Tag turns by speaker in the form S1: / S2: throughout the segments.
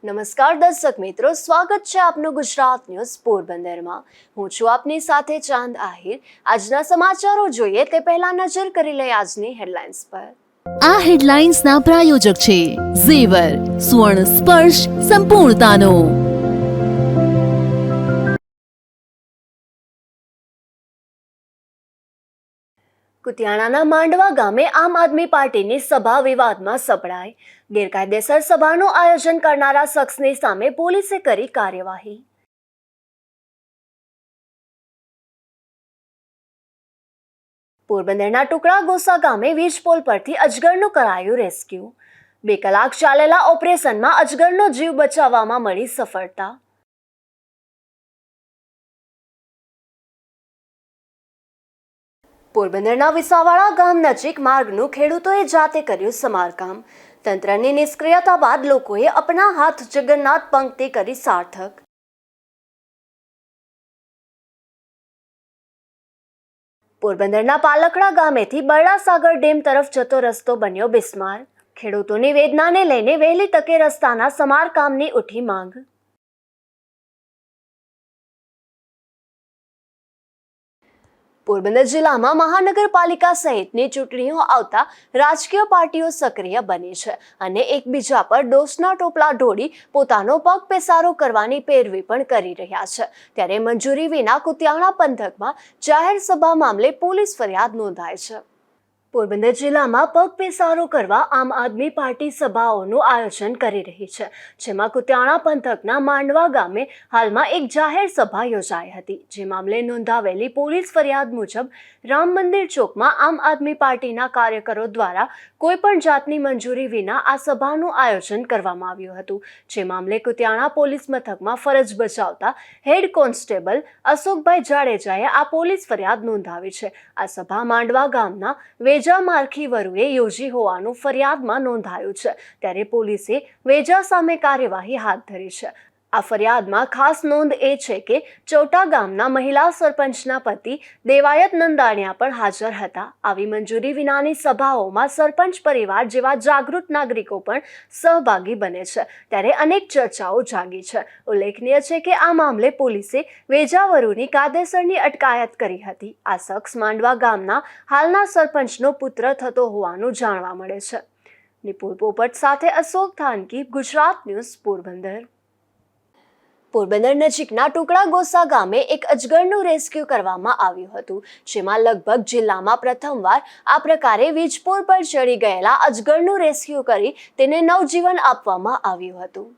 S1: નમસ્કાર દર્શક મિત્રો, સ્વાગત છે આપનું ગુજરાત ન્યૂઝ પોરબંદરમાં। હું છું આપની સાથે ચાંદ આહિર। આજના સમાચારો જોઈએ તે પહેલા નજર કરી લઈએ આજની હેડલાઇન્સ પર।
S2: આ હેડલાઇન્સના પ્રાયોજક છે ઝેવર, સુવર્ણ સ્પર્શ સંપૂર્ણતાનો।
S1: કુતિયાણાના માંડવા ગામે આમ આદમી પાર્ટીની સભા વિવાદમાં સપડાઈ। ગેરકાયદેસર સભાનું આયોજન કરનારા શખ્સની સામે પોલીસે કરી કાર્યવાહી। પોરબંદરના ટુકડા ગોસા ગામે વીજપોલ પરથી અજગરનું કરાયું રેસ્ક્યુ। 2 કલાક ચાલેલા ઓપરેશનમાં અજગરનો જીવ બચાવવામાં મળી સફળતા। પોરબંદરના વિસાવાડા ગામ નજીક માર્ગનું ખેડૂતોએ જાતે કર્યું સમારકામ। તંત્રની નિષ્ક્રિયતા બાદ લોકોએ અપના હાથ જગન્નાથ પંક્તિ કરી સાર્થક। પોરબંદરના પાલકડા ગામેથી બરડાસાગર ડેમ તરફ જતો રસ્તો બન્યો બિસ્માર। ખેડૂતોની વેદનાને લઈને વહેલી તકે રસ્તાના સમારકામની ઉઠી માંગ। પોરબંદર જિલ્લામાં મહાનગરપાલિકા સહિતની ચૂંટણીઓ આવતા રાજકીય પાર્ટીઓ સક્રિય બની છે અને એકબીજા પર દોષના ટોપલા ઢોળી પોતાનો પગ પેસારો કરવાની પેરવી પણ કરી રહ્યા છે। ત્યારે મંજૂરી વિના કુતિયાણા પંથકમાં જાહેર સભા મામલે પોલીસ ફરિયાદ નોંધાઈ છે। પોરબંદર જિલ્લામાં પગ પેસારો કરવા આમ આદમી પાર્ટી સભાઓનું આયોજન કરી રહી છે, જેમાં કુતિયાણા પંથકના માંડવા ગામે હાલમાં એક જાહેર સભા યોજાઈ હતી। જે મામલે નોંધાવેલી પોલીસ ફરિયાદ મુજબ રામ મંદિર ચોકમાં આમ આદમી પાર્ટીના કાર્યકરો દ્વારા કોઈ પણ જાતની મંજૂરી વિના આ સભાનું આયોજન કરવામાં આવ્યું હતું। જે મામલે કુતિયાણા પોલીસ મથકમાં ફરજ બજાવતા હેડ કોન્સ્ટેબલ અશોકભાઈ જાડેજાએ આ પોલીસ ફરિયાદ નોંધાવી છે। આ સભા માંડવા ગામના વેજા મારખી વરુએ યોજી હોવાનું ફરિયાદમાં નોંધાયું છે। ત્યારે પોલીસે વેજા સામે કાર્યવાહી હાથ ધરી છે। આ ફરિયાદમાં ખાસ નોંધ એ છે કે ચોટા ગામના મહિલા સરપંચના પતિ દેવાયત નંદાણીયા પણ હાજર હતા। આવી મંજૂરી વિનાની સભાઓમાં સરપંચ પરિવાર જેવા જાગૃત નાગરિકો પણ સહભાગી બને છે, ત્યારે અનેક ચર્ચાઓ જાગી છે। ઉલ્લેખનીય છે કે આ મામલે પોલીસે વેજાવરુની કાયદેસરની અટકાયત કરી હતી। આ શખ્સ માંડવા ગામના હાલના સરપંચનો પુત્ર થતો હોવાનું જાણવા મળે છે। નિપુલ પોપટ સાથે અશોક થાનકી, ગુજરાત ન્યૂઝ, પોરબંદર। પોરબંદર નજીકના ટુકડા ગોસા ગામે એક અજગરનું રેસ્ક્યુ કરવામાં આવ્યું હતું, જેમાં લગભગ જિલ્લામાં પ્રથમવાર આ પ્રકારે વીજપોલ પર ચડી ગયેલા અજગરનું રેસ્ક્યુ કરી તેને નવજીવન આપવામાં આવ્યું હતું।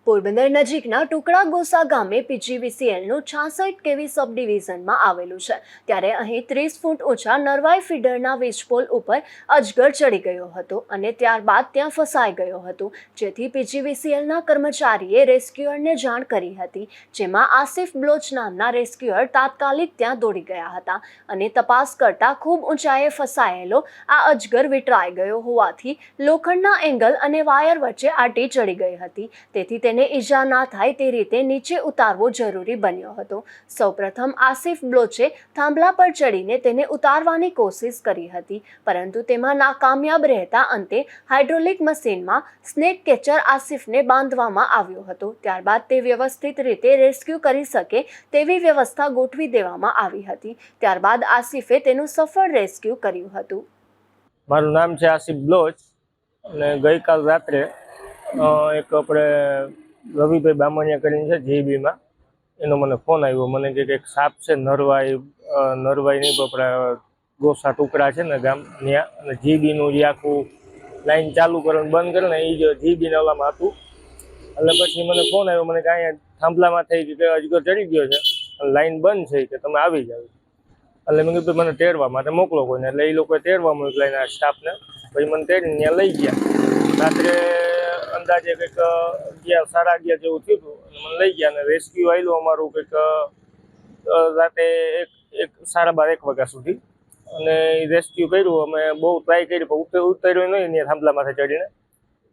S1: પોરબંદર નજીકના ટુકડા ગોસા ગામે પીજીવીસીએલનું 66 કેવી સબ ડિવિઝનમાં આવેલું છે, ત્યારે અહીં 30 ફૂટ ઊંચા નરવાઈ ફીડરના વીજપોલ ઉપર અજગર ચડી ગયો હતો અને ત્યારબાદ ત્યાં ફસાઈ ગયો હતો, જેથી પીજીવીસીએલના કર્મચારીએ રેસ્ક્યુઅરને જાણ કરી હતી। જેમાં આસિફ બ્લોચ નામના રેસ્ક્યુઅર તાત્કાલિક ત્યાં દોડી ગયા હતા અને તપાસ કરતા ખૂબ ઊંચાઈએ ફસાયેલો આ અજગર વિટરાઈ ગયો હોવાથી લોખંડના એંગલ અને વાયર વચ્ચે આટી ચડી ગઈ હતી, તેથી તેને ઈજા ના થાય તે રીતે નીચે ઉતારવો જરૂરી બન્યો હતો। સૌપ્રથમ આસિફ બ્લોચે થાંભલા પર ચડીને તેને ઉતારવાની કોશિશ કરી હતી, પરંતુ તેમાં નાકામયાબ રહેતા અંતે હાઇડ્રોલિક મશીનમાં સ્નેક કેચર આસિફને બાંધવામાં આવ્યો હતો। ત્યારબાદ તે વ્યવસ્થિત રીતે રેસ્ક્યુ કરી શકે તેવી વ્યવસ્થા ગોઠવી દેવામાં આવી હતી। ત્યારબાદ આસિફે તેનું સફળ રેસ્ક્યુ કર્યું હતું।
S3: મારું નામ છે આસિફ બ્લોચ અને ગઈકાલ રાત્રે એક આપણે રવિભાઈ બામણિયા કરીને છે જીબીમાં, એનો મને ફોન આવ્યો। મને કે એક સાપ છે નરવાઈ નહીં આપણા ગોસા ટુકડા છે ને ગામ ત્યાં, અને જીબીનું જે આખું લાઈન ચાલુ કરવાનું બંધ કરે ને એ જ જીબીના ઓલામાં હતું। એટલે પછી મને ફોન આવ્યો, મને કે અહીંયા થાંભલામાં થઈ કે અજગર ચડી ગયો છે અને લાઈન બંધ છે કે તમે આવી જાવ। એટલે મેં કીધું મને તેડવા માટે મોકલો કોઈને, એટલે એ લોકોએ તેડવા મોકલા એના સ્ટાફને। પછી મને તેડીને ત્યાં લઈ ગયા। રાત્રે અંદાજે કંઈક 11, સાડા 11 જેવું થયું હતું અને મને લઈ ગયા અને રેસ્ક્યુ આવેલું અમારું કંઈક રાતે 12:30 વાગ્યા સુધી, અને એ રેસ્ક્યુ કર્યું। અમે બહુ ટ્રાય કરી પણ ઉતર્યો નહીં ત્યાં થાંભલામાંથી ચડીને।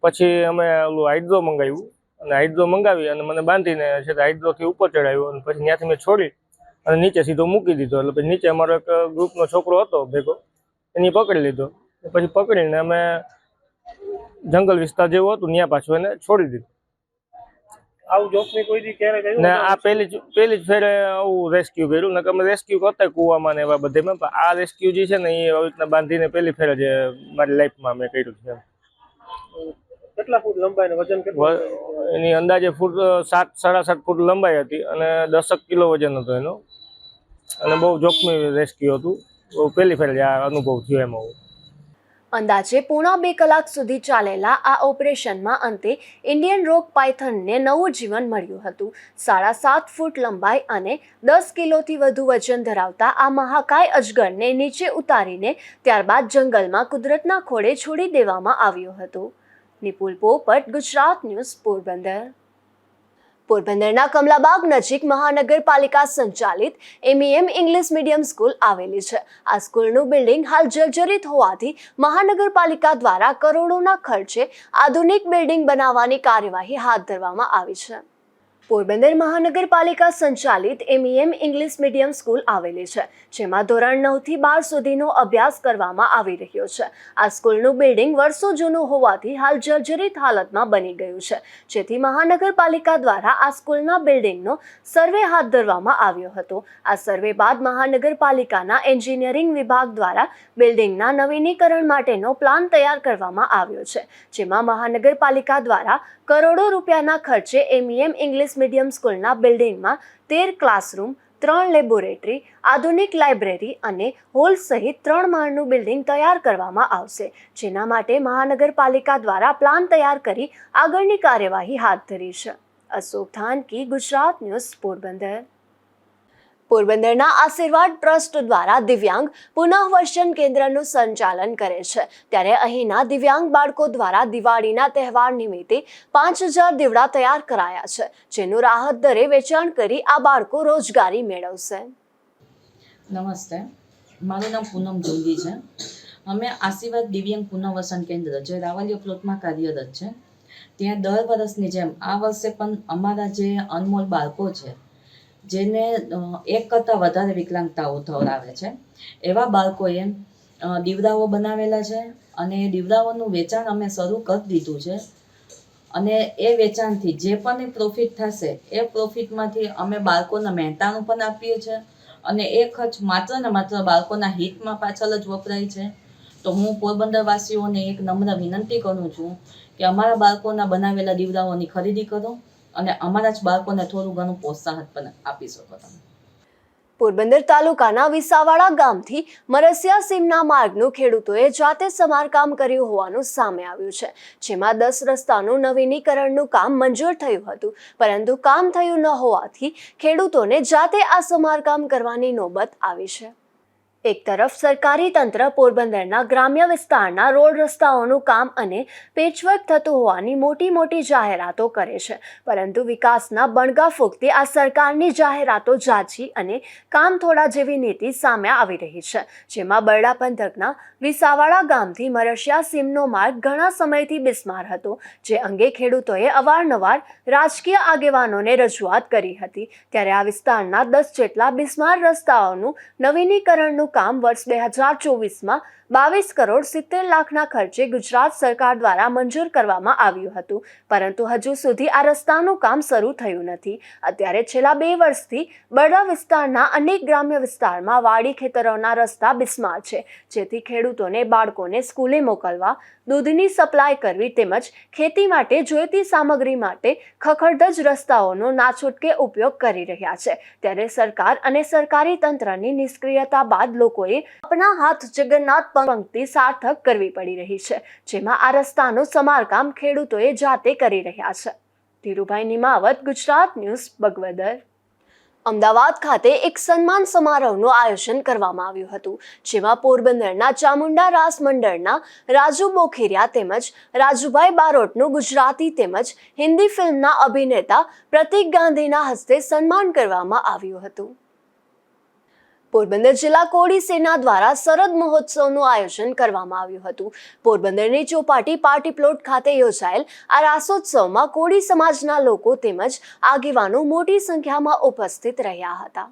S3: પછી અમે ઓલું હાઇડ્રો મંગાવ્યું અને હાઇડ્રો મંગાવી અને મને બાંધીને છે હાઇડ્રોથી ઉપર ચડાવ્યો અને પછી ત્યાંથી મેં છોડી અને નીચે સીધો મૂકી દીધો। એટલે પછી નીચે અમારો એક ગ્રુપનો છોકરો હતો ભેગો, એને પકડી લીધો। પછી પકડીને અમે જંગલ વિસ્તાર જેવું હતું ત્યાં પાછું એને છોડી દીધું।
S4: આવું જોખમી કોઈ દી ક્યારે કર્યું
S3: ને આ પહેલી જ ફેરે આવું રેસ્ક્યુ કર્યું ને અમે રેસ્ક્યુ કરતા કૂવામાં ને એવા બધેમાં પણ આ રેસ્ક્યુ જે છે ને એ આવી રીતના બાંધીને પહેલી ફેરે જે મારી લાઈફમાં મેં કર્યું છે.
S4: કેટલા ફૂટ લંબાઈ ને વજન કેટલું?
S3: એની અંદાજે ફૂટ 7-7.5 ફૂટ લંબાઈ હતી અને 10 કિલો વજન હતો એનો અને બહુ જોખમી રેસ્ક્યુ હતું. બહુ પહેલી ફેરે આ અનુભવ થયો એમાં.
S1: અંદાજે પોણા 2 કલાક સુધી ચાલેલા આ ઓપરેશનમાં અંતે ઇન્ડિયન રોક પાયથનને નવું જીવન મળ્યું હતું. 7.5 ફૂટ લંબાઈ અને 10 કિલોથી વધુ વજન ધરાવતા આ મહાકાય અજગરને નીચે ઉતારીને ત્યારબાદ જંગલમાં કુદરતના ખોળે છોડી દેવામાં આવ્યો હતો. નિપુલ પોપટ, ગુજરાત ન્યૂઝ, પોરબંદર. પોરબંદરના કમલાબાગ નજીક મહાનગરપાલિકા સંચાલિત MEM ઇંગ્લિશ મીડિયમ સ્કૂલ આવેલી છે. આ સ્કૂલનું બિલ્ડિંગ હાલ જર્જરિત હોવાથી મહાનગરપાલિકા દ્વારા કરોડોના ખર્ચે આધુનિક બિલ્ડિંગ બનાવવાની કાર્યવાહી હાથ ધરવામાં આવી છે. પોરબંદર મહાનગરપાલિકા સંચાલિત MEM ઇંગ્લિશ મીડિયમ સ્કૂલ આવેલી છે, જેમાં ધોરણ 9 થી 12 સુધીનો અભ્યાસ કરવામાં આવી રહ્યો છે. આ સ્કૂલનું બિલ્ડિંગ વર્ષો જૂનું હોવાથી હાલ જર્જરિત હાલતમાં બની ગયું છે, જેથી મહાનગરપાલિકા દ્વારા આ સ્કૂલના બિલ્ડિંગનો સર્વે હાથ ધરવામાં આવ્યો હતો. આ સર્વે બાદ મહાનગરપાલિકાના એન્જિનિયરિંગ વિભાગ દ્વારા બિલ્ડિંગના નવીનીકરણ માટેનો પ્લાન તૈયાર કરવામાં આવ્યો છે, જેમાં મહાનગરપાલિકા દ્વારા કરોડો રૂપિયાના ખર્ચે MEM ઇંગ્લિશ મીડિયમ સ્કૂલના બિલ્ડિંગમાં 13 ક્લાસરૂમ, 3 લેબોરેટરી, આધુનિક લાઇબ્રેરી અને હોલ સહિત 3 માળનું બિલ્ડિંગ તૈયાર કરવામાં આવશે, જેના માટે મહાનગરપાલિકા દ્વારા પ્લાન તૈયાર કરી આગળની કાર્યવાહી હાથ ધરી છે. અશોક થાનકી, ગુજરાત ન્યૂઝ, પોરબંદર. પોરબંદરના આશીર્વાદ ટ્રસ્ટ દ્વારા દિવ્યાંગ પુનઃવસન કેન્દ્રનું સંચાલન કરે છે, ત્યારે અહીંના દિવ્યાંગ બાળકો દ્વારા દિવાળીના તહેવાર નિમિત્તે 5000 દીવડા તૈયાર કરાયા છે, જેનું રાહત દરે વેચાણ કરી આ બાળકો રોજગારી મેળવશે.
S5: નમસ્તે, મારું નામ પૂનમ જોગી છે. અમે આશીર્વાદ દિવ્યાંગ પુનઃવસન કેન્દ્ર જે રાવલિયા પ્લોટમાં કાર્યરત છે, ત્યાં દર વર્ષની જેમ આ વર્ષે પણ અમારા જે અનમોલ બાળકો છે, જેને 1 કરતાં વધારે વિકલાંગતાઓ ધરાવે છે, એવા બાળકોએ દીવડાઓ બનાવેલા છે અને એ દીવડાઓનું વેચાણ અમે શરૂ કરી દીધું છે. અને એ વેચાણથી જે પણ પ્રોફિટ થશે એ પ્રોફિટમાંથી અમે બાળકોના મહેનતાણું પણ આપીએ છીએ અને એ ખર્ચ માત્ર ને માત્ર બાળકોના હિતમાં પાછળ જ વપરાય છે. તો હું પોરબંદરવાસીઓને એક નમ્ર વિનંતી કરું છું કે અમારા બાળકોના બનાવેલા દીવડાઓની ખરીદી કરો અને અમારા જ બાળકોને થોડું ઘણું પ્રોત્સાહન પણ આપી શકો તમે.
S1: પોરબંદર તાલુકાના વિસાવાડા ગામથી મરસિયા સીમના માર્ગનું ખેડૂતોએ જાતે સમારકામ કર્યું હોવાનું સામે આવ્યું છે, જેમાં 10 રસ્તાનું નવીનીકરણનું કામ મંજૂર થયું હતું, પરંતુ કામ થયું ન હોવાથી ખેડૂતોને જાતે આ સમારકામ કરવાની નોબત આવી છે. એક તરફ સરકારી તંત્ર પોરબંદરના ગ્રામ્ય વિસ્તારના રોડ રસ્તાઓનું કામ અને પેચવર્ક થતું હોવાની મોટી જાહેરાતો કરે છે, પરંતુ વિકાસના બણગા ફૂંકતી આ સરકારની જાહેરાતો ઝાંચી અને કામ થોડા જેવી નીતિ સામે આવી રહી છે, જેમાં બરડા પંથકના વિસાવાડા ગામથી મરસિયા સીમનો માર્ગ ઘણા સમયથી બિસ્માર હતો, જે અંગે ખેડૂતોએ અવારનવાર રાજકીય આગેવાનોને રજૂઆત કરી હતી. ત્યારે આ વિસ્તારના 10 જેટલા બિસ્માર રસ્તાઓનું નવીનીકરણનું કામ વર્ષ 2024માં 22 કરોડ 70 લાખના ખર્ચે ગુજરાત સરકાર દ્વારા મંજૂર કરવામાં આવ્યું હતું, પરંતુ હજુ સુધી આ રસ્તાનું કામ શરૂ થયું નથી. અત્યારે છેલ્લા 2 વર્ષથી બરડા વિસ્તારના અનેક ગ્રામ્ય વિસ્તારમાં વાડી ખેતરોના રસ્તા બિસ્માર છે, જેથી ખેડૂતોને બાળકોને સ્કૂલે મોકલવા, દૂધની સપ્લાય કરવી તેમજ ખેતી માટે જોઈતી સામગ્રી માટે ખખડધજ રસ્તાઓનો નાછૂટકે ઉપયોગ કરી રહ્યા છે. ત્યારે સરકાર અને સરકારી તંત્રની નિષ્ક્રિયતા બાદ લોકોએ આપણા હાથ જગન્નાથ પંક્તિ સાર્થક કરવી પડી રહી છે, જેમાં આ રસ્તાનું સમારકામ ખેડૂતોએ જાતે કરી રહ્યા છે. ધીરુભાઈ નિમાવત, ગુજરાત ન્યૂઝ, બગવદર. અમદાવાદ ખાતે એક સન્માન સમારોહનું આયોજન કરવામાં આવ્યું હતું, જેમાં પોરબંદરના ચામુંડા રાસ મંડળના રાજુ બોખીરિયા તેમજ રાજુભાઈ બારોટનું ગુજરાતી તેમજ હિન્દી ફિલ્મના અભિનેતા પ્રતીક ગાંધીના હસ્તે સન્માન કરવામાં આવ્યું હતું. પોરબંદર જિલ્લા કોળી સેના દ્વારા શરદ મહોત્સવનું આયોજન કરવામાં આવ્યું હતું. પોરબંદરની ચોપાટી પાર્ટી પ્લોટ ખાતે યોજાયેલ આ રાસોત્સવમાં કોળી સમાજના લોકો તેમજ આગેવાનો મોટી સંખ્યામાં ઉપસ્થિત રહ્યા હતા.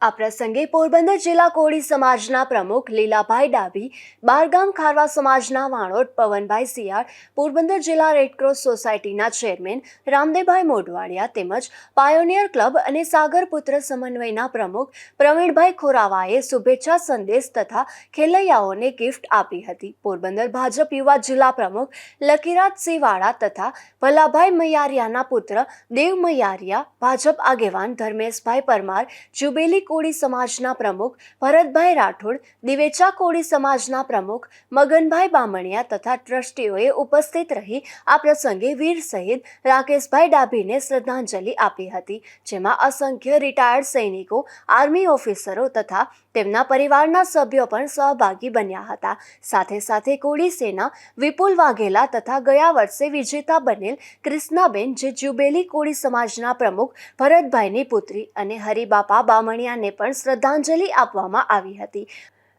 S1: આ પ્રસંગે પોરબંદર જિલ્લા કોળી સમાજના પ્રમુખ લીલાભાઈ ડાભી, બારગામ ખારવા સમાજના વાણોટ પવનભાઈ સિયાળ, પોરબંદર જિલ્લા રેડક્રોસ સોસાયટીના ચેરમેન રામદેવભાઈ મોઢવાડિયા તેમજ પાયોનિયર ક્લબ અને સાગરપુત્ર સમન્વયના પ્રમુખ પ્રવીણભાઈ ખોરાવાએ શુભેચ્છા સંદેશ તથા ખેલૈયાઓને ગિફ્ટ આપી હતી. પોરબંદર ભાજપ યુવા જિલ્લા પ્રમુખ લકીરાજસિંહ વાળા તથા ભલાભાઈ મૈયારિયાના પુત્ર દેવ મૈયારિયા, ભાજપ આગેવાન ધર્મેશભાઈ પરમાર, જ્યુબેલી કોળી સમાજના પ્રમુખ ભરતભાઈ રાઠોડ, દિવેચા કોળી સમાજના પ્રમુખ મગનભાઈ બામણિયા તથા ટ્રસ્ટીઓએ ઉપસ્થિત રહી આ પ્રસંગે વીર શહીદ રાકેશભાઈ ડાભીને શ્રદ્ધાંજલિ આપી હતી, જેમાં અસંખ્ય રિટાયર્ડ સૈનિકો, આર્મી ઓફિસરો તથા તેમના પરિવારના સભ્યો પણ સહભાગી બન્યા હતા. સાથે સાથે કોળી સેના વિપુલ વાઘેલા તથા ગયા વર્ષે વિજેતા બનેલ કૃષ્ણાબેન, જે જ્યુબેલી કોળી સમાજના પ્રમુખ ભરતભાઈની પુત્રી, અને હરિબાપા બામણિયાને પણ શ્રદ્ધાંજલિ આપવામાં આવી હતી.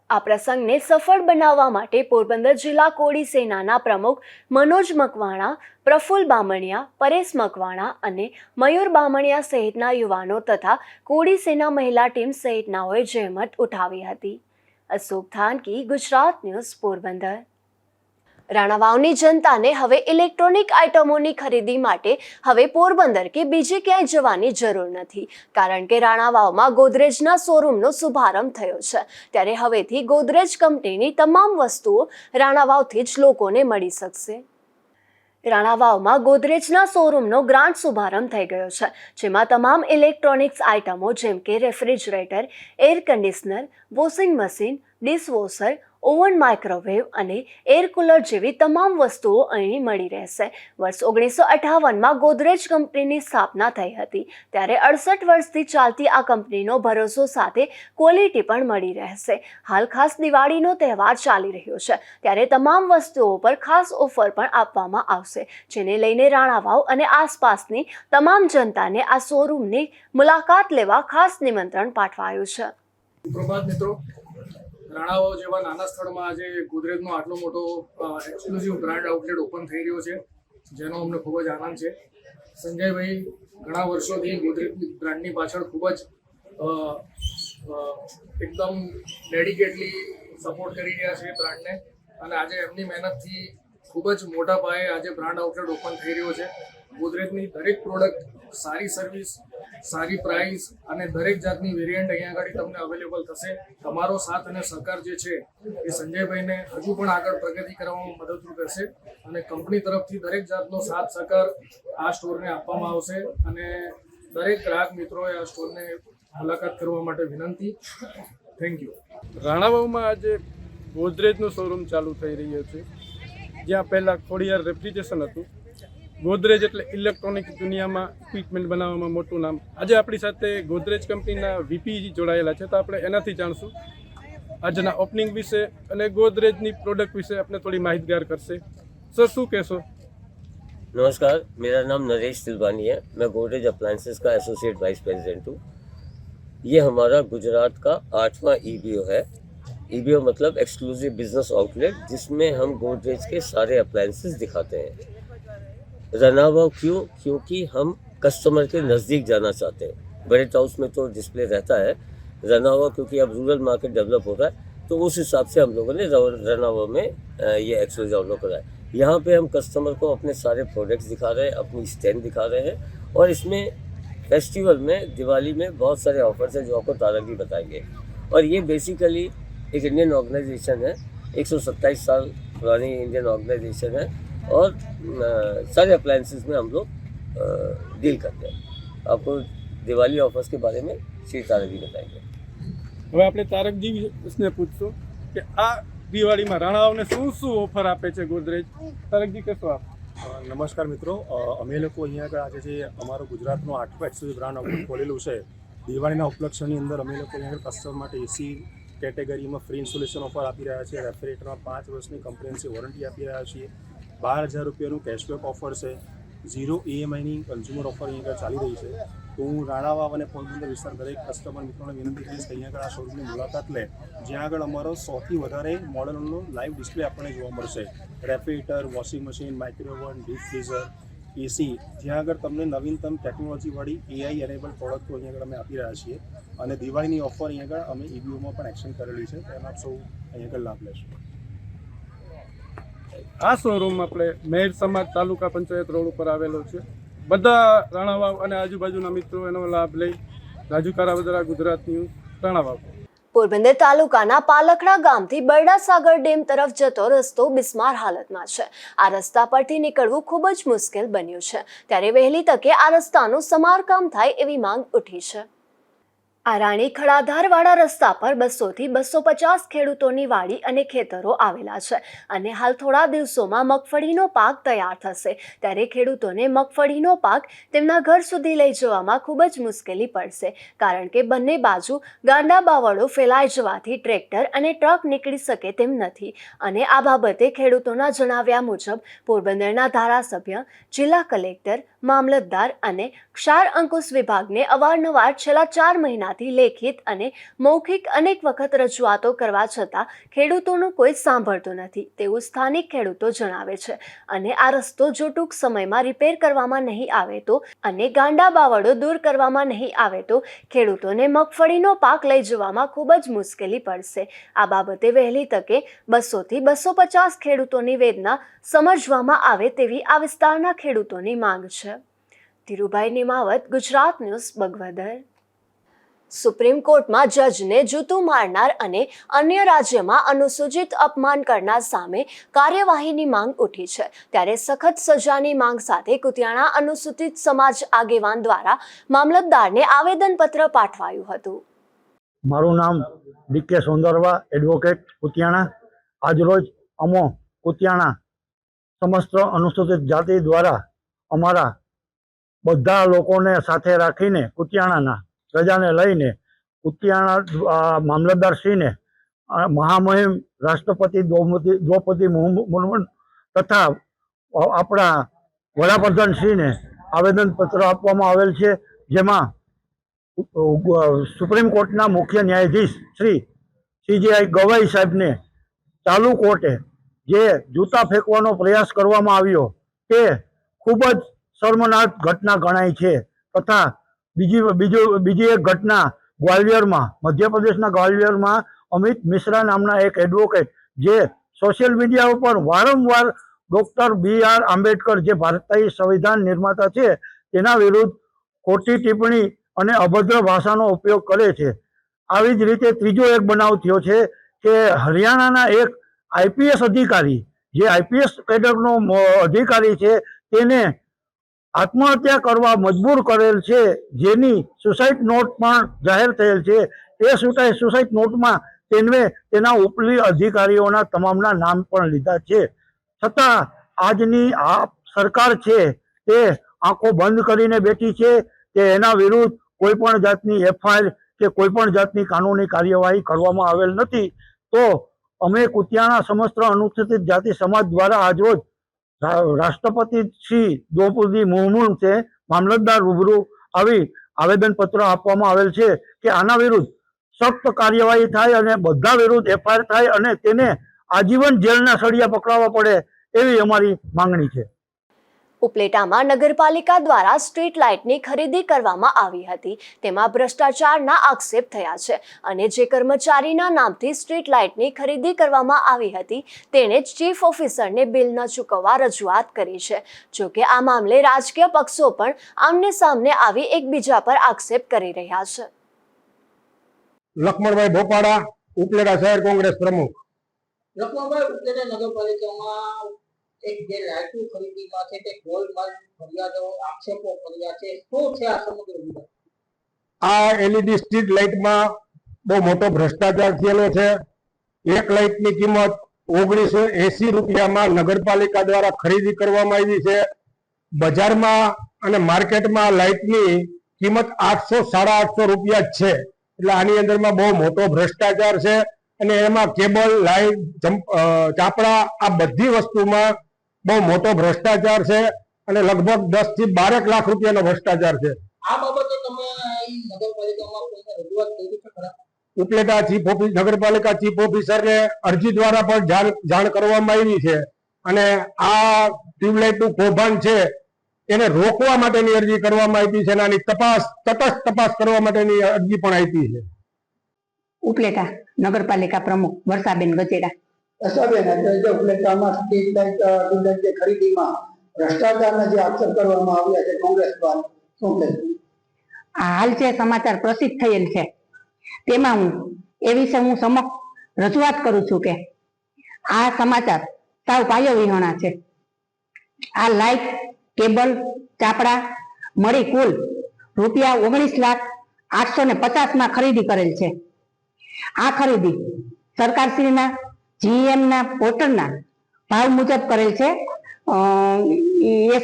S1: આ પ્રસંગને સફળ બનાવવા માટે પોરબંદર જિલ્લા કોળી સેનાના પ્રમુખ મનોજ મકવાણા, પ્રફુલ્લ બામણિયા, પરેશ મકવાણા અને મયુર બામણિયા સહિતના યુવાનો તથા કોળી સેના મહિલા ટીમ સહિતનાઓએ જહેમત ઉઠાવી હતી. અશોક થાનકી, ગુજરાત ન્યૂઝ, પોરબંદર. રાણાવાવની જનતાને હવે ઇલેક્ટ્રોનિક આઇટમોની ખરીદી માટે હવે પોરબંદર કે બીજે ક્યાંય જવાની જરૂર નથી, કારણ કે રાણાવાવમાં ગોદરેજના શોરૂમનો શુભારંભ થયો છે. ત્યારે હવેથી ગોદરેજ કંપનીની તમામ વસ્તુઓ રાણાવાવથી જ લોકોને મળી શકશે. રાણાવાવમાં ગોદરેજના શોરૂમનો ગ્રાન્ડ શુભારંભ થઈ ગયો છે, જેમાં તમામ ઇલેક્ટ્રોનિક્સ આઇટમો જેમ કે refrigerator, air conditioner, washing machine, dishwasher, oven, microwave અને એર કુલર જેવી તમામ વસ્તુઓ અહીં મળી રહેશે. વર્ષ 1958માં ગોદરેજ કંપનીની સ્થાપના થઈ હતી, ત્યારે 68 વર્ષથી ચાલતી આ કંપનીનો ભરોસો સાથે ક્વોલિટી પણ મળી રહેશે. હાલ ખાસ દિવાળીનો તહેવાર ચાલી રહ્યો છે, ત્યારે તમામ વસ્તુઓ પર ખાસ ઓફર પણ આપવામાં આવશે, જેને લઈને રાણાવાવ અને આસપાસની તમામ જનતાને આ શોરૂમની મુલાકાત લેવા ખાસ નિમંત્રણ પાઠવાયું છે.
S6: પ્રભાત મિત્રો, રાણાવાવ જેવા નાના સ્થળમાં આજે ગોદરેજનો આટલો મોટો એક્સક્લુઝિવ બ્રાન્ડ આઉટલેટ ઓપન થઈ રહ્યો છે, જેનો અમને ખૂબ જ આનંદ છે. સંજયભાઈ ઘણા વર્ષોથી ગોદરેજ બ્રાન્ડની પાછળ ખૂબ જ એકદમ ડેડિકેટલી સપોર્ટ કરી રહ્યા છે બ્રાન્ડને, અને આજે એમની મહેનતથી ખૂબ જ મોટા પાયે આજે બ્રાન્ડ આઉટલેટ ઓપન થઈ રહ્યો છે. ગોદરેજની દરેક પ્રોડક્ટ, સારી સર્વિસ, સારી પ્રાઇસ અને દરેક જાતની વેરિયન્ટ અહીંયા આગળ તમને અવેલેબલ થશે. તમારો સાથ અને સહકાર જે છે એ સંજયભાઈને હજુ પણ આગળ પ્રગતિ કરવામાં મદદરૂપ રહેશે, અને કંપની તરફથી દરેક જાતનો સાથ સહકાર આ સ્ટોરને આપવામાં આવશે, અને દરેક ગ્રાહક મિત્રોએ આ સ્ટોરને મુલાકાત કરવા માટે વિનંતી. Thank you.
S7: રાણાવાવમાં આજે ગોદરેજનો શોરૂમ ચાલુ થઈ રહ્યો છે, જ્યાં પહેલાં ખોડિયાર રેફ્રિજરેશન હતું. ગોદરેજ એટલે ઇલેક્ટ્રોનિક દુનિયામાં ઇક્વિપમેન્ટ બનાવવામાં મોટું નામ. આજે આપણી સાથે ગોદરેજ કંપનીના વીપી જોડાયેલા છે, તો આપણે એનાથી જાણશું આજના ઓપનિંગ વિશે અને ગોદરેજની પ્રોડક્ટ વિશે આપણે થોડી માહિતગાર કરશે. સર, શું કહેશો?
S8: नमस्कार, मेरा नाम नरेश तिलवानी है. मैं गोदरेज अप्लायंसेस का एसोसिएट वाइस प्रेसिडेंट हूँ. ये हमारा गुजरात का 8वां EBO है. EBO मतलब एक्सक्लूसिव बिजनेस आउटलेट, जिसमें हम गोदरेज के सारे अप्लायंसेस दिखाते हैं. रनावाव क्यों? क्योंकि हम कस्टमर के नज़दीक जाना चाहते हैं. बड़े टाउस में तो डिस्प्ले रहता है. रनावाव क्योंकि अब रूरल मार्केट डेवलप हो रहा है, तो उस हिसाब से हम लोगों ने रनावाव में ये एक्सक्लूसिव आउटलेट करा है. यहाँ पे हम कस्टमर को अपने सारे प्रोडक्ट्स दिखा रहे हैं, अपनी स्टैंड दिखा रहे हैं, और इसमें फेस्टिवल में, दिवाली में बहुत सारे ऑफर्स हैं जो आपको तारक भी बताएंगे. और ये बेसिकली एक इंडियन ऑर्गेनाइजेशन है, 127 साल पुरानी इंडियन ऑर्गेनाइजेशन है, और सारे अप्लायंसेस में हम लोग डील करते हैं. आपको दिवाली ऑफर्स के बारे में श्री तारकजी बताएंगे.
S7: હવે આપણે તારકજીને પૂછશું કે આ દિવાળીમાં રાણાવાવને શું શું ઓફર આપે છે ગોદરેજ. તારકજી, કહેશો આપ?
S9: નમસ્કાર મિત્રો, અમે લોકો અહીંયા આગળ આજે જે અમારું ગુજરાતનું 8મું એક્સક્લુઝિવ બ્રાન્ડ આઉટલેટ ખોલેલું છે, દિવાળીના ઉપલક્ષની અંદર અમે લોકો અહીંયા આગળ કસ્ટમર માટે એસી કેટેગરીમાં ફ્રી ઇન્સ્ટોલેશન ઓફર આપી રહ્યા છીએ. રેફ્રિજરેટરમાં 5 વર્ષની કમ્પ્રિહેન્સિવ વોરંટી આપી રહ્યા છીએ. 12,000 રૂપિયાનું કેશબેક ઓફર છે. 0 EMIની કન્ઝ્યુમર ઓફર અહીંયા આગળ ચાલી રહી છે. તો હું રાણાવાવ અને પોરબંદર વિસ્તાર દરેક કસ્ટમર મિત્રોને વિનંતી કરીશ કે અહીંયા આગળ આ શોરૂમની મુલાકાત લે, જ્યાં આગળ અમારો 100થી વધારે મોડલનો લાઈવ ડિસ્પ્લે આપણને જોવા મળશે. Refrigerator, washing machine, microwave oven, deep freezer, AC, જ્યાં આગળ તમને નવીનતમ ટેકનોલોજીવાળી AI એનેબલ પ્રોડક્ટો અહીંયા આગળ અમે આપી રહ્યા છીએ અને દિવાળીની ઓફર અહીંયા આગળ અમે EBOમાં પણ એક્શન કરેલી છે, તેનો આપ સૌ અહીંયા આગળ લાભ લેશો.
S7: આ શોરૂમ આપણે મેર સમાજ તાલુકા પંચાયત રોડ ઉપર આવેલો છે. બધા રાણાવાવ અને આજુબાજુના મિત્રો એનો લાભ લઈ. રાજુ કારાવદરા, ગુજરાત ન્યૂઝ, રાણાવાવ.
S1: પોરબંદર તાલુકાના પાલખડા ગામથી બરડાસાગર ડેમ તરફ જતો રસ્તો બિસ્માર હાલતમાં છે. આ રસ્તા પરથી નીકળવું ખૂબ જ મુશ્કેલ બન્યું છે, ત્યારે વહેલી તકે આ રસ્તાનું સમારકામ થાય એવી માંગ ઉઠી છે. આ રાણી ખડાધારવાળા રસ્તા પર 200 થી 250 ખેડૂતોની વાડી અને ખેતરો આવેલા છે અને હાલ થોડા દિવસોમાં મગફળીનો પાક તૈયાર થશે, ત્યારે ખેડૂતોને મગફળીનો પાક તેમના ઘર સુધી લઈ જવામાં ખૂબ જ મુશ્કેલી પડશે, કારણ કે બંને બાજુ ગાંડા બાવળો ફેલાઈ જવાથી ટ્રેક્ટર અને ટ્રક નીકળી શકે તેમ નથી. અને આ બાબતે ખેડૂતોના જણાવ્યા મુજબ પોરબંદરના ધારાસભ્ય, જિલ્લા કલેક્ટર, મામલતદાર અને ક્ષાર અંકુશ વિભાગને અવારનવાર છેલ્લા 4 મહિનાથી લેખિત અને મૌખિક અનેક વખત રજૂઆતો કરવા છતાં ખેડૂતોનું કોઈ સાંભળતું નથી તેવું સ્થાનિક ખેડૂતો જણાવે છે. અને આ રસ્તો જો ટૂંક સમયમાં રિપેર કરવામાં નહીં આવે તો અને ગાંડા બાવળો દૂર કરવામાં નહીં આવે તો ખેડૂતોને મગફળીનો પાક લઈ જવામાં ખૂબ જ મુશ્કેલી પડશે. આ બાબતે વહેલી તકે 200 થી 250 ખેડૂતોની વેદના સમજવામાં આવે તેવી આ વિસ્તારના ખેડૂતોની માંગ છે. ધીરુભાઈ નિમાવત, ગુજરાત ન્યૂઝ, બગવદર. સુપ્રીમ કોર્ટમાં જજને જૂતું મારનાર અને અન્ય રાજ્યમાં અનુસૂચિત અપમાન કરનાર સામે કાર્યવાહીની માંગ ઉઠી છે, ત્યારે સખત સજાની માંગ સાથે કુતિયાણા અનુસૂચિત સમાજ આગેવાન દ્વારા મામલતદારને આવેદનપત્ર પાઠવાયું હતું.
S10: મારું નામ ડીકે સોંદરવા, એડવોકેટ, કુતિયાણા. આજરોજ અમો કુતિયાણા સમસ્ત અનુસૂચિત જાતિ દ્વારા અમારા બધા લોકોને સાથે રાખીને કુતિયાણાના પ્રજાને લઈને કુતિયાણા મામલતદારશ્રીને મહામહિમ રાષ્ટ્રપતિ દ્રૌપદી મુર્મુ તથા આપણા વડાપ્રધાનશ્રીને આવેદનપત્ર આપવામાં આવેલ છે, જેમાં સુપ્રીમ કોર્ટના મુખ્ય ન્યાયાધીશ શ્રી CJI ગવાઈ સાહેબને ચાલુ કોર્ટે જે જૂતા ફેંકવાનો પ્રયાસ કરવામાં આવ્યો તે ખૂબ જ શર્મનાક ઘટના ગણાય છે. તથા બીજી એક ઘટના ગ્વાલિયરમાં, મધ્યપ્રદેશના ગ્વાલિયરમાં અમિત મિશ્રા નામના એક એડવોકેટ જે સોશિયલ મીડિયા ઉપર વારંવાર ડૉક્ટર BR આંબેડકર જે ભારતીય સંવિધાન નિર્માતા છે તેના વિરુદ્ધ ખોટી ટિપ્પણી અને અભદ્ર ભાષાનો ઉપયોગ કરે છે. આવી જ રીતે ત્રીજો એક બનાવ થયો છે કે હરિયાણાના એક IPS અધિકારી, જે IPS કેડરનો અધિકારી છે, તેને આત્મહત્યા કરવા મજબૂર કરેલ છે, જેની સુસાઇડ નોટ પણ જાહેર થયેલ છે. તે સુસાઇડ નોટમાં તેના ઉપલી અધિકારીઓના તમામના નામ પણ લીધા છે. છતાં આજની આ સરકાર છે તે આંખો બંધ કરીને બેઠી છે કે એના વિરુદ્ધ કોઈ પણ જાતની FIR કે કોઈ પણ જાતની કાનૂની કાર્યવાહી કરવામાં આવેલ નથી. તો અમે કુતિયાણા સમસ્ત અનુસૂચિત જાતિ સમાજ દ્વારા આજરોજ રાષ્ટ્રપતિ શ્રી દ્રૌપદી મુર્મુ છે મામલતદાર રૂબરૂ આવી આવેદનપત્ર આપવામાં આવેલ છે કે આના વિરુદ્ધ સખ્ત કાર્યવાહી થાય અને બધા વિરુદ્ધ FIR થાય અને તેને આજીવન જેલના સળિયા પકડાવવા પડે એવી અમારી માંગણી છે.
S1: ઉપલેટામાં નગરપાલિકા દ્વારા સ્ટ્રીટ લાઇટની ખરીદી કરવામાં આવી હતી, તેમાં ભ્રષ્ટાચારના આક્ષેપ થયા છે અને જે કર્મચારીના નામથી સ્ટ્રીટ લાઇટની ખરીદી કરવામાં આવી હતી તેણે જ ચીફ ઓફિસરને બિલ ન ચૂકવવા રજૂઆત કરી છે. જોકે આ મામલે રાજકીય પક્ષો પણ આમને સામને આવી એકબીજા પર આક્ષેપ કરી રહ્યા છે.
S11: લખમણભાઈ ભોપાડા, ઉપલેટા શહેર કોંગ્રેસ પ્રમુખ.
S4: લખમણભાઈ, ઉપલેટા નગરપાલિકામાં એક જે લાઇટની ખરીદીમાં છે તે ગોલમાલ ફરિયાદો, આક્ષેપો કર્યા છે, શું છે આ સમગ્ર વિગત?
S11: આ LED સ્ટ્રીટ લાઇટમાં બહુ મોટો ભ્રષ્ટાચાર થયેલો છે. એક લાઇટની કિંમત 1980 રૂપિયામાં નગરપાલિકા દ્વારા ખરીદી કરવામાં આવી છે. બજારમાં અને માર્કેટમાં લાઇટની કિંમત 800-850 રૂપિયા જ છે. એટલે આની અંદરમાં બહુ મોટો ભ્રષ્ટાચાર છે અને એમાં કેબલ, લાઇટ, ચાપડા આ બધી વસ્તુમાં બહુ મોટો ભ્રષ્ટાચાર છે અને લગભગ 10 થી 12 લાખ રૂપિયાનો ભ્રષ્ટાચાર છે.
S4: આ બાબતે તમે નગરપાલિકામાં કોઈને રજૂઆત કરી છે ખરા?
S11: ઉપલેટા નગરપાલિકા ચીફ ઓફિસરને અરજી દ્વારા પણ જાણ કરવામાં આવી છે અને આ ટ્યુબલાઇટનું કૌભાંડ છે એને રોકવા માટેની અરજી કરવામાં આવી છે અને આની તટસ્થ તપાસ કરવા માટેની અરજી પણ આપી છે.
S12: ઉપલેટા નગરપાલિકા પ્રમુખ વર્ષાબેન ગજેડા.
S4: વર્ષાબેન, અત્યારે જે ઉપલેટામાં સ્ટ્રીટ લાઇટ ખરીદીમાં ભ્રષ્ટાચારના જે આક્ષેપ કરવામાં આવ્યા છે કોંગ્રેસ દ્વારા, શું કહેશો?
S12: આ હાલ જે સમાચાર પ્રસિદ્ધ થયેલ છે તેમાં હું એ વિશે હું સમક્ષ રજૂઆત કરું છું કે આ સમાચાર સાવ પાયો વિહોણા છે. આ લાઇટ, કેબલ, ચાપડા મળી કુલ રૂપિયા 19,850,000 ખરીદી કરેલ છે. આ ખરીદી સરકારશ્રીના જીએમના પોર્ટલના ભાવ મુજબ કરેલ છે.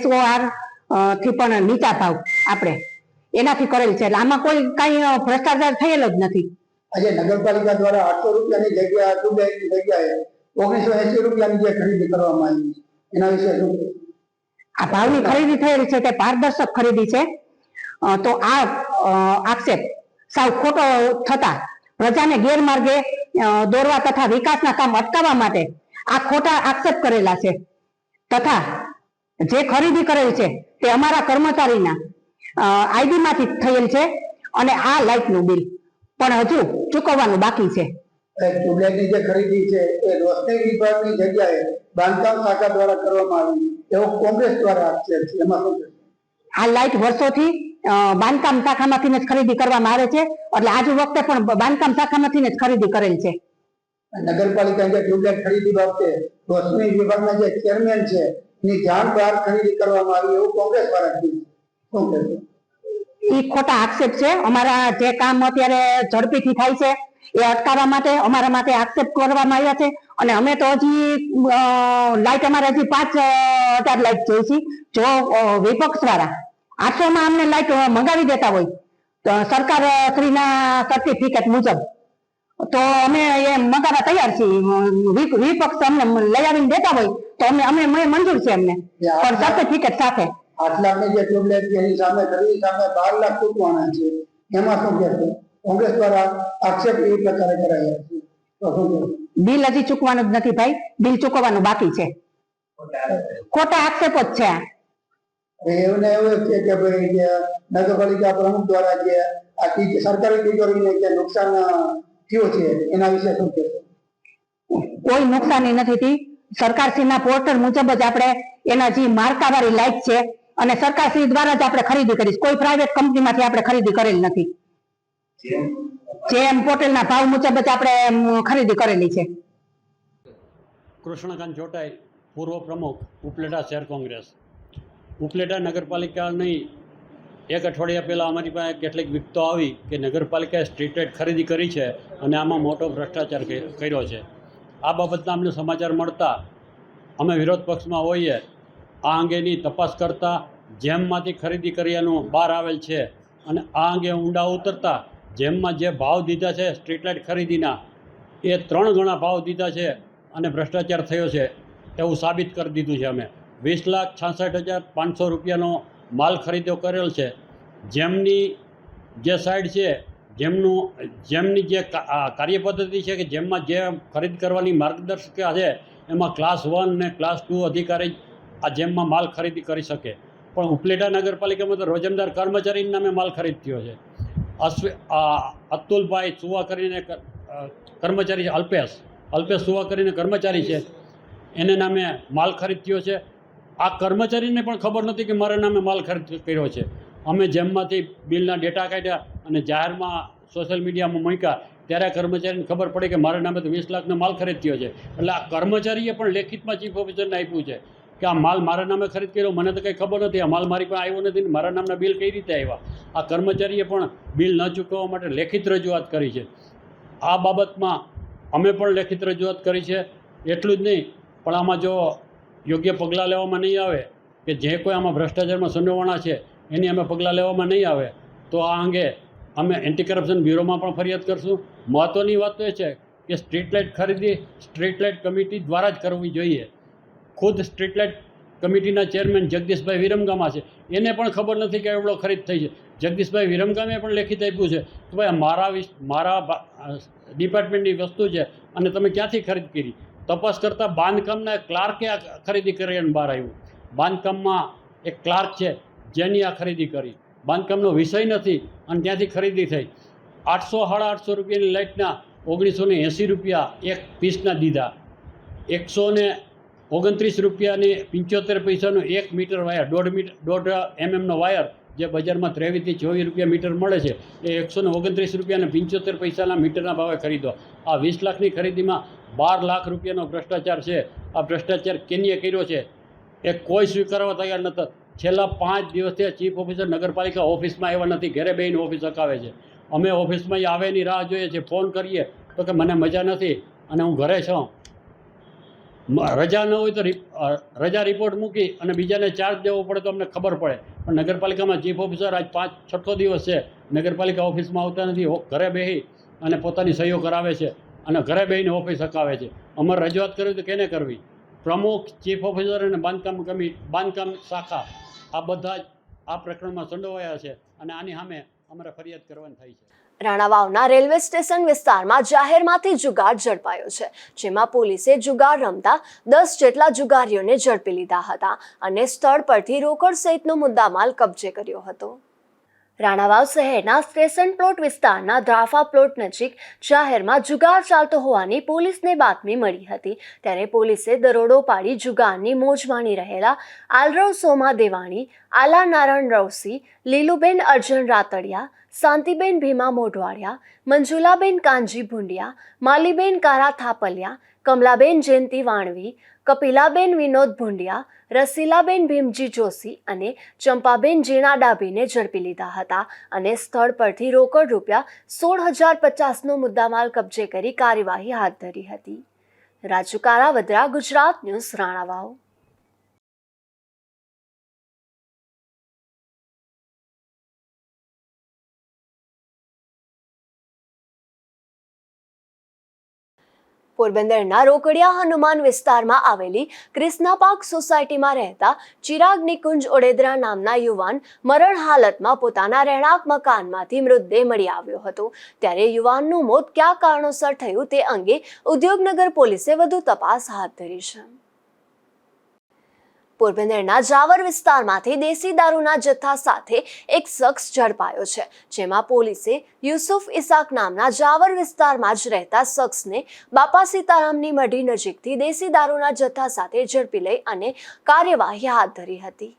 S12: SOR થી પણ નીચા ભાવ આપણે એનાથી કરેલ છે. એટલે આમાં કોઈ કઈ ભ્રષ્ટાચાર થયેલો જ નથી.
S4: આજે નગરપાલિકા દ્વારા 800 રૂપિયાની જગ્યા ટ્યુબલાઇટની જગ્યાએ 1980 રૂપિયાની જે ખરીદી કરવામાં આવી એના વિશે શું?
S12: આ ભાવની ખરીદી થયેલ છે તે પારદર્શક ખરીદી છે. તો આ આક્ષેપ સાવ ખોટો થતા પ્રજાને ગેરમાર્ગે દોરવા તથા વિકાસના કામ અટકાવવા માટે આ ખોટા આક્ષેપ કરેલા છે. તથા જે ખરીદી કરેલ છે તે અમારા કર્મચારીના આઈડી માંથી થયેલ છે અને આ લાઇટનું બિલ પણ હજુ ચૂકવવાનું બાકી છે.
S4: ટ્યુબલાઇટની જે ખરીદી છે એ રોશની વિભાગની જગ્યાએ બાંધકામ શાખા દ્વારા કરવામાં આવી એવો કોંગ્રેસ દ્વારા આક્ષેપ છે, એમાં શું?
S12: આ લાઇટ વર્ષોથી બાંધકામ શાખામાંથી જ ખરીદી કરવામાં આવે છે. એટલે આજ વખતે પણ બાંધકામ શાખામાંથી જ ખરીદી કરેલ છે.
S4: નગરપાલિકાની જે ટ્યુબલાઇટ ખરીદી બાબતે રોશની વિભાગના જે ચેરમેન છે એની જાણ બહાર ખરીદી કરવામાં આવી એવું કોંગ્રેસ દ્વારા કીધું. શું કહેશો?
S12: એ ખોટા આક્ષેપ છે. અમારા જે કામ અત્યારે ઝડપીથી થાય છે એ અટકાવવા માટે અમારા માટે આક્ષેપ કરવામાં આવ્યા છે. અને અમે તો હજી લાઇટ અમારે હજી 5,000 લાઇટ જોઈ છે. જો વિપક્ષ વાળા 800 માં અમને લાઇટ મંગાવી દેતા હોય તો સરકાર શ્રીના સર્ટિફિકેટ મુજબ તો અમે એ મંગાવવા તૈયાર છીએ. વિપક્ષ અમને લઈ આવીને દેતા હોય તો અમે મંજૂર છે અમને, પણ સર્ટિફિકેટ સાથે.
S4: 8 લાખની જે ટ્યુબલાઇટ એની સામે ખરીદી સામે 12 લાખ ચૂકવાના છે, એમાં શું કહેશો? કોંગ્રેસ દ્વારા આક્ષેપ એ પ્રકારે કરાયા છે, તો શું કહેશો?
S12: બિલ હજી ચૂકવાનું જ નથી ભાઈ, બિલ ચૂકવવાનું બાકી છે. ખોટા આક્ષેપો જ છે.
S4: એવું છે કે ભાઈ જે નગરપાલિકા પ્રમુખ દ્વારા જે આ સરકારી તિજોરીને જે નુકસાન થયું છે એના વિશે શું કહેશો?
S12: કોઈ નુકસાની નથી થઈ. સરકારશ્રીના પોર્ટલ મુજબ જ આપણે એના જે માર્કાવાળી લાઇટ છે અને સરકારશ્રી દ્વારા જ આપણે ખરીદી કરી. કોઈ પ્રાઇવેટ કંપનીમાંથી આપણે ખરીદી કરેલ નથી. જેમ પોર્ટલના ભાવ મુજબ જ આપણે ખરીદી કરેલી છે.
S13: કૃષ્ણકાંત ચોટાઈ, પૂર્વ પ્રમુખ ઉપલેટા શહેર કોંગ્રેસ. ઉપલેટા નગરપાલિકાની એક અઠવાડિયા પહેલાં અમારી પાસે કેટલીક વિગતો આવી કે નગરપાલિકાએ સ્ટ્રીટ લાઇટ ખરીદી કરી છે અને આમાં મોટો ભ્રષ્ટાચાર કર્યો છે. આ બાબતના અમને સમાચાર મળતા અમે વિરોધ પક્ષમાં હોઈએ આ અંગેની તપાસ કરતા જેમમાંથી ખરીદી કર્યાનું બહાર આવેલ છે અને આ અંગે ઊંડા ઉતરતા જેમમાં જે ભાવ દીધા છે સ્ટ્રીટ લાઇટ ખરીદીના એ 3 ગણા ભાવ દીધા છે અને ભ્રષ્ટાચાર થયો છે એવું સાબિત કરી દીધું છે. અમે 20,66,500 રૂપિયાનો માલ ખરીદો કરેલ છે. જેમની જે સાઇડ છે જેમની જે કાર્યપદ્ધતિ છે કે જેમમાં જે ખરીદ કરવાની માર્ગદર્શિકા છે એમાં ક્લાસ 1 અને ક્લાસ 2 અધિકારી આ જેમમાં માલ ખરીદી કરી શકે. પણ ઉપલેટા નગરપાલિકામાં તો રોજમદાર કર્મચારીના નામે માલ ખરીદ થયો છે. અતુલભાઈ સુવા કરીને કર્મચારી છે, અલ્પેશ સુવા કરીને કર્મચારી છે, એને નામે માલ ખરીદ થયો છે. આ કર્મચારીને પણ ખબર નથી કે મારા નામે માલ ખરીદ કર્યો છે. અમે જેમમાંથી બિલના ડેટા કાઢ્યા અને જાહેરમાં સોશિયલ મીડિયામાં મૂક્યા ત્યારે કર્મચારીને ખબર પડી કે મારા નામે તો 20 લાખનો માલ ખરીદ થયો છે. એટલે આ કર્મચારીએ પણ લેખિતમાં ચીફ ઓફિસરને આપ્યું છે કે આ માલ મારા નામે ખરીદ કર્યો, મને તો કંઈ ખબર નથી, આ માલ મારી પાસે આવ્યો નથી ને મારા નામના બિલ કઈ રીતે આવ્યા. આ કર્મચારીએ પણ બિલ ન ચૂકવવા માટે લેખિત રજૂઆત કરી છે. આ બાબતમાં અમે પણ લેખિત રજૂઆત કરી છે. એટલું જ નહીં પણ આમાં જો યોગ્ય પગલાં લેવામાં નહીં આવે કે જે કોઈ આમાં ભ્રષ્ટાચારમાં સંડોવાણા છે એની અમે પગલાં લેવામાં નહીં આવે તો આ અંગે અમે એન્ટી કરપ્શન બ્યુરોમાં પણ ફરિયાદ કરશું. મહત્ત્વની વાત તો એ છે કે સ્ટ્રીટ લાઇટ ખરીદી સ્ટ્રીટ લાઇટ કમિટી દ્વારા જ કરવી જોઈએ. ખુદ સ્ટ્રીટ લાઇટ કમિટીના ચેરમેન જગદીશભાઈ વિરમગામા છે, એને પણ ખબર નથી કે એવડો ખરીદ થઈ છે. જગદીશભાઈ વિરમગામે પણ લેખિત આપ્યું છે કે ભાઈ મારા ડિપાર્ટમેન્ટની વસ્તુ છે અને તમે ક્યાંથી ખરીદ કરી. તપાસ કરતાં બાંધકામના ક્લાર્કે આ ખરીદી કર્યાનું બહાર આવ્યું. બાંધકામમાં એક ક્લાર્ક છે જેની આ ખરીદી કરી. બાંધકામનો વિષય નથી અને ત્યાંથી ખરીદી થઈ. 800-850 રૂપિયાની લાઇટના 1980 રૂપિયા એક પીસના દીધા. 129 રૂપિયાની 75 પૈસાનો 1 મીટર વાયર, 1.5 mm વાયર જે બજારમાં 23 થી 24 રૂપિયા મીટર મળે છે એ 129 રૂપિયા અને 75 પૈસાના મીટરના ભાવે ખરીદો. આ 20 લાખની ખરીદીમાં 12 લાખ રૂપિયાનો ભ્રષ્ટાચાર છે. આ ભ્રષ્ટાચાર કેનીએ કર્યો છે એ કોઈ સ્વીકારવા તૈયાર નથી. છેલ્લા 5 દિવસથી ચીફ ઓફિસર નગરપાલિકા ઓફિસમાં આવ્યા નથી, ઘરે બેહીને ઓફિસ હકાવે છે. અમે ઓફિસમાં આવેની રાહ જોઈએ છીએ, ફોન કરીએ તો કે મને મજા નથી અને હું ઘરે છું. રજા ન હોય તો રજા રિપોર્ટ મૂકી અને બીજાને ચાર્જ દેવો પડે તો અમને ખબર પડે. પણ નગરપાલિકામાં ચીફ ઓફિસર આજ 5-6 દિવસ છે નગરપાલિકા ઓફિસમાં આવતા નથી, ઘરે બેસી અને પોતાની સહીઓ કરાવે છે અને ઘરે બેસીને ઓફિસ હકાવે છે. અમારે રજૂઆત કરવી તો કેને કરવી? પ્રમુખ, ચીફ ઓફિસર અને બાંધકામ શાખા આ બધા જ આ પ્રકરણમાં સંડોવાયા છે અને આની સામે અમારે ફરિયાદ કરવાની થાય છે.
S1: રાણાવાવના રેલવે સ્ટેશન વિસ્તારમાં જાહેરમાંથી જુગાર ઝડપાયો છે, જેમાં પોલીસે જુગાર રમતા 10 જેટલા જુગારીઓને ઝડપી લીધા હતા અને સ્થળ પરથી રોકડ સહિતનો મુદ્દામાલ કબજે કર્યો હતો. રાણાવાવ શહેરના સ્ટેશન પ્લોટ વિસ્તારના દ્રાફા પ્લોટ નજીક જાહેરમાં જુગાર ચાલતો હોવાની પોલીસને બાતમી મળી હતી. ત્યારે પોલીસે દરોડો પાડી જુગારની મોજ માણી રહેલા આલરવ સોમા દેવાણી, આલા નારાયણ રવસી, લીલુબેન અર્જન રાતડિયા, શાંતિબેન ભીમા મોઢવાડિયા, મંજુલાબેન કાનજી ભુંડિયા, માલીબેન કારા થાપલિયા, કમલાબેન જયંતિ વાણવી, કપિલાબેન વિનોદ ભુંડિયા, રસીલાબેન ભીમજી જોશી અને ચંપાબેન જીણા ડાભીને ઝડપી લીધા હતા અને સ્થળ પરથી રોકડ રૂપિયા 16,050નો મુદ્દામાલ કબજે કરી કાર્યવાહી હાથ ધરી હતી. રાજુ કારાવદરા, ગુજરાત ન્યૂઝ, રાણાવાવ. પોરબંદરના રોકડિયા હનુમાન વિસ્તારમાં આવેલી ક્રિષ્ના પાર્ક સોસાયટીમાં રહેતા ચિરાગ નિકુંજ ઓડેદરા નામના યુવાન મરણ હાલતમાં પોતાના રહેણાંક મકાનમાંથી મૃતદેહ મળી આવ્યો હતો. ત્યારે યુવાનનું મોત કયા કારણોસર થયું તે અંગે ઉદ્યોગનગર પોલીસે વધુ તપાસ હાથ ધરી છે. પોરબંદરના જાવર વિસ્તારમાંથી દેશી દારૂના જથ્થા સાથે એક શખ્સ ઝડપાયો છે, જેમાં પોલીસે યુસુફ ઇસાક નામના જાવર વિસ્તારમાં જ રહેતા શખ્સને બાપા સીતારામની મઢી નજીકથી દેશી દારૂના જથ્થા સાથે ઝડપી લઈ અને કાર્યવાહી હાથ ધરી હતી.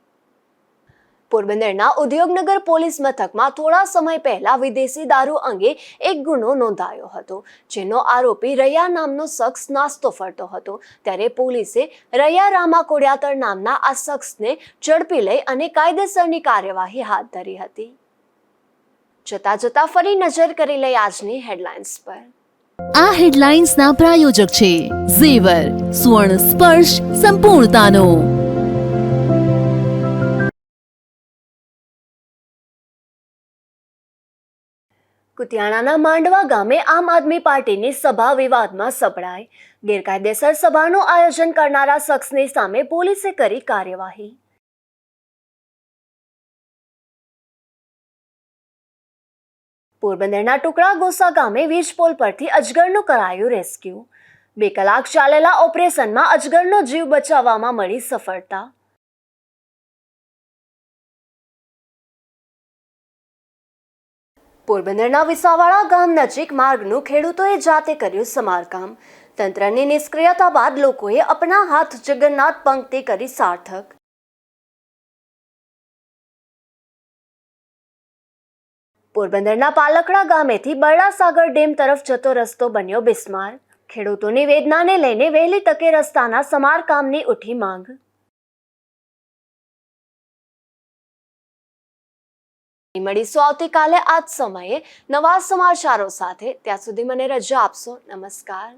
S1: પોરબંદરના ઉદ્યોગનગર પોલીસ મથકમાં થોડા સમય પહેલા વિદેશી દારૂ અંગે એક ગુનો નોંધાયો હતો, જેનો આરોપી રૈયા નામનો શખ્સ નાસ્તો ફરતો હતો. ત્યારે પોલીસે રૈયા રામા કોડિયાતર નામના આ શખ્સને ઝડપી લઈ અને કાયદેસરની કાર્યવાહી હાથ ધરી હતી. જતા ફરી નજર કરી લઈ આજની હેડલાઇન્સ પર.
S2: આ હેડલાઇન્સના પ્રાયોજક છે ઝેવર, સુવર્ણ સ્પર્શ સંપૂર્ણતાનો.
S1: કુતિયાણાના માંડવા ગામે આમ આદમી પાર્ટીની સભા વિવાદમાં સપડાઈ. ગેરકાયદેસર સભાનું આયોજન કરનારા શખ્સની સામે પોલીસે કરી કાર્યવાહી. પોરબંદરના ટુકડા ગોસા ગામે વીજ પોલ પરથી અજગરનું કરાયું રેસ્ક્યુ. 2 કલાક ચાલેલા ઓપરેશનમાં અજગરનો જીવ બચાવવામાં મળી સફળતા. પોરબંદરના વિસાવાડા ગામ નજીક માર્ગનું ખેડૂતોએ જાતે કર્યું સમારકામ. તંત્રની નિષ્ક્રિયતા બાદ લોકોએ અપના હાથ જગન્નાથ પંક્તિ કરી સાર્થક. પોરબંદરના પાલકડા ગામેથી બરડાસાગર ડેમ તરફ જતો રસ્તો બન્યો બિસ્માર. ખેડૂતોની વેદનાને લઈને વહેલી તકે રસ્તાના સમારકામની ઉઠી માંગ. મળીશું આવતીકાલે આ જ સમયે નવા સમાચારો સાથે. ત્યાં સુધી મને રજા આપશો. નમસ્કાર.